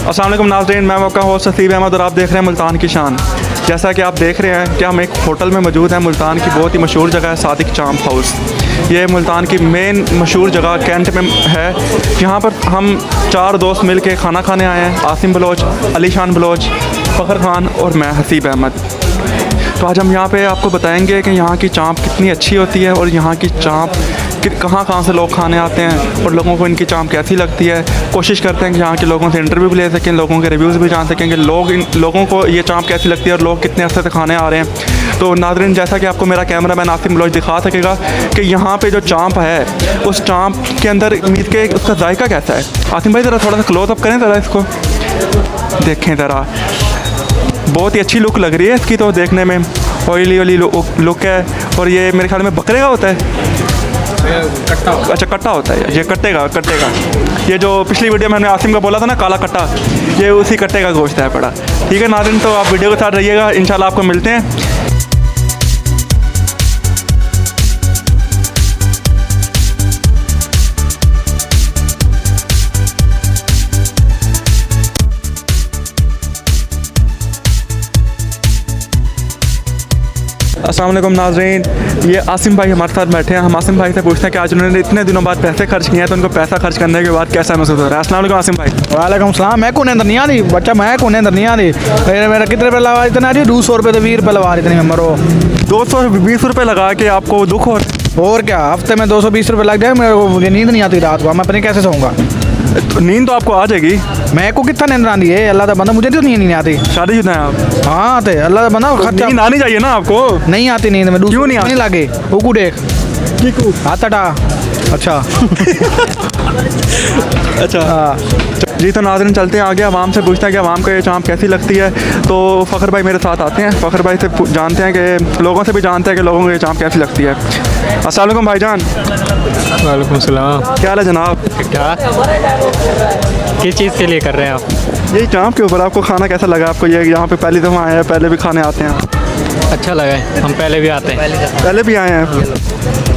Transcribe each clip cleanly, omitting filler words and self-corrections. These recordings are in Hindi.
अस्सलाम वालेकुम नाज़रीन, मैं आपका होस्ट अहमद और आप देख रहे हैं मुल्तान की शान। जैसा कि आप देख रहे हैं कि हम एक होटल में मौजूद हैं। मुल्तान की बहुत ही मशहूर जगह है सादिक चांप हाउस। ये मुल्तान की मेन मशहूर जगह कैंट में है। यहाँ पर हम 4 दोस्त मिल के खाना खाने आए हैं। आसिम बलोच, अली शान बलोच, फ़खर खान और मैं हसीब अहमद। तो आज हम यहाँ पे आपको बताएंगे कि यहाँ की चांप कितनी अच्छी होती है और यहाँ की चांप कहाँ से लोग खाने आते हैं और लोगों को इनकी चांप कैसी लगती है। कोशिश करते हैं कि यहाँ के लोगों से इंटरव्यू भी ले सकें, लोगों के रिव्यूज़ भी जान सकें कि लोगों को ये चांप कैसी लगती है और लोग कितने अर्से से खाने आ रहे हैं। तो नाज़रीन, जैसा कि आपको मेरा कैमरा मैन आसिम बलोच दिखा सकेगा कि यहाँ पे जो चांप है उस चांप के अंदर मीट के उसका जायका कैसा है। आसिम भाई ज़रा थोड़ा सा क्लोज़अप करें, ज़रा इसको देखें ज़रा। बहुत ही अच्छी लुक लग रही है इसकी, तो देखने में ऑयली लुक है। और ये मेरे ख्याल में बकरे का होता है, अच्छा कट्टा होता है। ये कट्टे का ये जो पिछली वीडियो में हमने आसिम का बोला था ना, काला कट्टा, ये उसी कट्टे का गोश्त है पड़ा। ठीक है नाज़रीन, तो आप वीडियो के साथ रहिएगा, इंशाल्लाह आपको मिलते हैं। अस्सलाम वालेकुम नाज़रीन, ये आसिम भाई हमारे साथ बैठे हैं। हम आसिम भाई से पूछते हैं कि आज उन्होंने इतने दिनों बाद पैसे खर्च किए हैं, तो उनको पैसा खर्च करने के बाद कैसा महसूस हो रहा है। अस्सलाम वालेकुम आसिम भाई। वालेकुम सलाम। मैं कौन अंदर नहीं आ रही बच्चा, मैं कौन अंदर नहीं आ रही। मेरा कितने रुपये लगा इतना आ रही, 200 रुपये तो 20 रुपये लगा रही इतनी मरो। 220 रुपये लगा के आपको दुख हो? और क्या, हफ्ते में 220 रुपये लग जाए, मेरे को मुझे नींद नहीं आती रात को। मैं अपने कैसे सोऊंगा? तो नींद तो आपको आ जाएगी। मैं को कितना नींद आती है, अल्लाह का बंदा, मुझे तो नींद नहीं आती। शादीशुदा हैं आप? हाँ तो अल्लाह का बंदा, खर्चा नींद आनी चाहिए ना आपको। नहीं आती नींद में। क्यों नहीं आती? लागे हुकू देख हाथ हटा। अच्छा अच्छा हाँ जी। तो नाज़रीन चलते हैं आगे, आवाम से पूछते हैं कि आवाम को ये चांप कैसी लगती है। तो फ़खर भाई मेरे साथ आते हैं। फ़खर भाई से जानते हैं कि लोगों से भी जानते हैं कि लोगों को ये चांप कैसी लगती है। अस्सलाम वालेकुम भाईजान। वालेकुम सलाम। क्या हाल है जनाब? क्या किस चीज़ के लिए कर रहे हैं आप? यही चांप के ऊपर आपको खाना कैसा लगा? आपको ये यहाँ पे पहली दफ़ा आए हैं, पहले भी खाने आते हैं? अच्छा लगा है, हम पहले भी आते हैं। पहले भी आए हैं?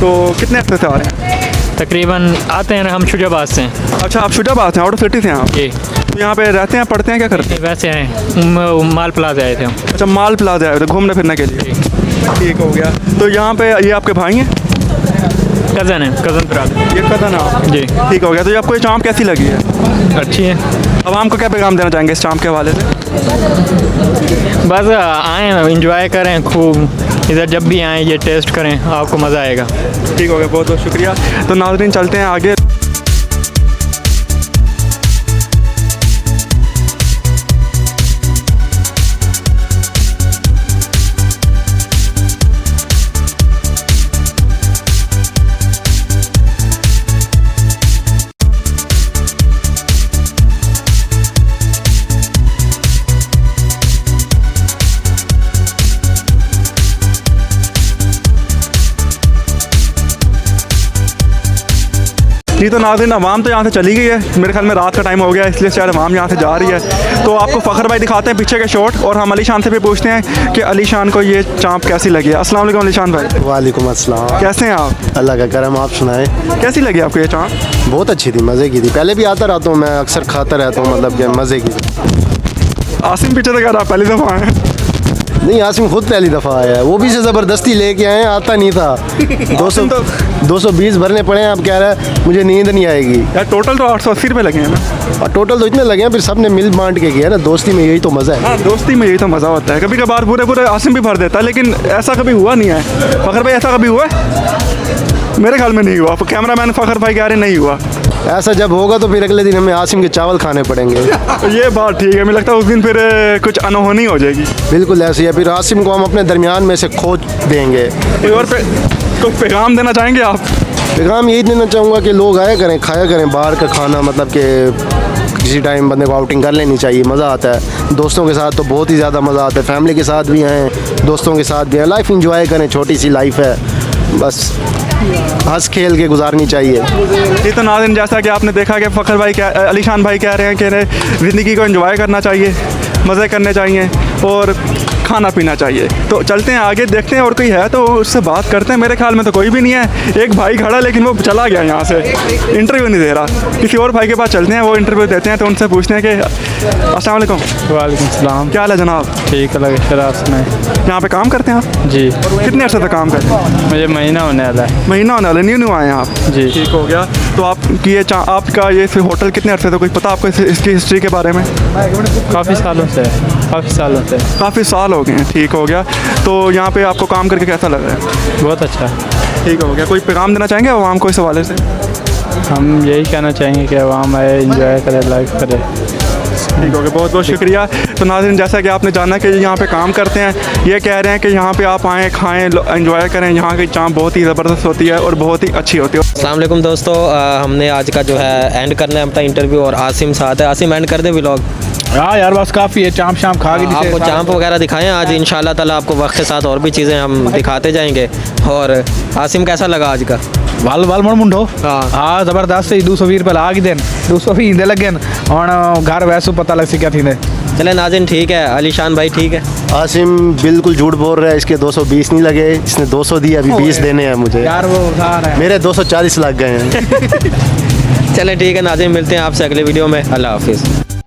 तो कितने हफ्ते से आ रहे हैं? तकरीबन आते हैं ना, हम शुजाबाद से हैं। अच्छा, आप शुजाबाद से, आउट ऑफ सिटी से हैं आप? जी। तो यहाँ पे रहते हैं, पढ़ते हैं, क्या करते हैं? वैसे हैं, माल प्लाजा आए थे हम। अच्छा, माल प्लाजा आए थे घूमने फिरने के लिए। ठीक हो गया। तो यहाँ पे ये आपके भाई हैं? कज़न है, कज़न ब्रदर। ये कज़न है आप? जी। ठीक हो गया। तो आपको ये चांप कैसी लगी है? अच्छी है। आवाम को क्या पैगाम देना चाहेंगे इस चांप के हवाले से? बस आएँ, इंजॉय करें खूब, इधर जब भी आएँ ये टेस्ट करें, आपको मज़ा आएगा। ठीक हो गया, बहुत बहुत शुक्रिया। तो नाज़रीन चलते हैं आगे। जी तो नाज़रीन, आवाम तो यहाँ से चली गई है। मेरे ख्याल में रात का टाइम हो गया, इसलिए शायद आवाम यहाँ से जा रही है। तो आपको फ़खर भाई दिखाते हैं पीछे के शॉट, और हम अली शान से भी पूछते हैं कि अली शान को ये चांप कैसी लगी है। अस्सलाम वालेकुम अली शान भाई। वालेकुम अस्सलाम। कैसे हैं आप? अल्लाह का करम, आप सुनाएं। कैसी लगी आपको ये चांप? बहुत अच्छी थी, मज़े की थी। पहले भी आता रहता हूँ मैं, अक्सर खाता रहता हूँ, मतलब कि मज़े की थी। आसिम पीछे से कह रहा पहली दफ़ा आए हैं? नहीं, आसिम खुद पहली दफ़ा आया है, वो भी से ज़बरदस्ती लेके आए हैं, आता नहीं था। 220 भरने पड़े हैं। आप कह रहे हैं मुझे नींद नहीं आएगी यार। टोटल तो 880 रुपये लगे हैं ना? और टोटल तो इतने लगे हैं, फिर सब ने मिल बांट के किया ना, दोस्ती में यही तो मज़ा है। हाँ, दोस्ती में यही तो मज़ा होता है। कभी कभार पूरे आसिम भी भर देता है, लेकिन ऐसा कभी हुआ नहीं है। फ़खर भाई ऐसा कभी हुआ है? मेरे ख्याल में नहीं हुआ। कैमरा मैन फ़खर भाई कह रहे नहीं हुआ। ऐसा जब होगा तो फिर अगले दिन हमें आसिम के चावल खाने पड़ेंगे। ये बात ठीक है, मुझे लगता है उस दिन फिर कुछ अनहोनी हो जाएगी। बिल्कुल ऐसे ही है, फिर आसिम को हम अपने दरमियान में से खोज देंगे। और कुछ पैगाम देना चाहेंगे आप? पैगाम यही देना चाहूँगा कि लोग आया करें, खाया करें बाहर का खाना, मतलब कि किसी टाइम बंदे को आउटिंग कर लेनी चाहिए, मज़ा आता है। दोस्तों के साथ तो बहुत ही ज़्यादा मज़ा आता है, फैमिली के साथ भी हैं, दोस्तों के साथ भी हैं। लाइफ इंजॉय करें, छोटी सी लाइफ है, बस हंस खेल के गुजारनी चाहिए। जी तो नाज़रीन, जैसा कि आपने देखा कि फ़खर भाई अली शान भाई कह रहे हैं कि ज़िंदगी को एंजॉय करना चाहिए, मज़े करने चाहिए और खाना पीना चाहिए। तो चलते हैं आगे, देखते हैं और कोई है तो उससे बात करते हैं। मेरे ख्याल में तो कोई भी नहीं है, एक भाई खड़ा लेकिन वो चला गया यहाँ से, इंटरव्यू नहीं दे रहा। किसी और भाई के पास चलते हैं, वो इंटरव्यू देते हैं, तो उनसे पूछते हैं कि अस्सलाम वालेकुम। वालेकुम सलाम। क्या हाल है जनाब? ठीक है, लगे शराब में। यहाँ पे काम करते हैं आप? जी। कितने अर्से तक काम करते हैं? मुझे महीना होने वाला है। महीना होने वाला, न्यू आए हैं आप? जी। ठीक हो गया। तो आपकी ये आपका ये होटल कितने अर्से से, कुछ पता आपको इसकी हिस्ट्री के बारे में? काफ़ी सालों से। काफ़ी साल हो गए हैं। ठीक हो गया। तो यहाँ पे आपको काम करके कैसा लग रहा है? बहुत अच्छा। ठीक हो गया। कोई पैगाम देना चाहेंगे आवाम को इस हवाले से? हम यही कहना चाहेंगे कि आवाम आए, इंजॉय करे, लाइफ करे। ठीक हो गया, बहुत बहुत शुक्रिया। तो नाज़रीन, जैसा कि आपने जाना कि यहाँ पे काम करते हैं, ये कह रहे हैं कि यहाँ पे आप आएँ, खाएँ, एंजॉय करें। यहाँ की चांप बहुत ही ज़बरदस्त होती है और बहुत ही अच्छी होती है। अस्सलाम वालेकुम दोस्तों, हमने आज का जो है एंड करना है अपना इंटरव्यू, और आसिम साथ है। आसिम, एंड कर दे व्लॉग। हाँ यार, बस काफ़ी है, चांप शाम खा के आपको चांप वगैरह दिखाएं आज इंशाल्लाह ताला, आपको वक्त के साथ और भी चीज़ें हम दिखाते जाएंगे। और आसिम, कैसा लगा आज का? वाल मन मुंडो। हाँ ज़बरदस्त। 220 रुपये ला के देन, 220 दे लगे और घर वैसे पता लग सी क्या थी। चले नाज़रीन, ठीक है। अलीशान भाई ठीक है? आसिम बिल्कुल झूठ बोल रहा है, इसके 220 नहीं लगे, इसने 200 दिए, अभी 20 देने हैं मुझे यार। वो उधार है, मेरे 240 लग गए हैं। चले ठीक है नाज़रीन, मिलते हैं आपसे अगले वीडियो में। अल्लाह हाफिज़।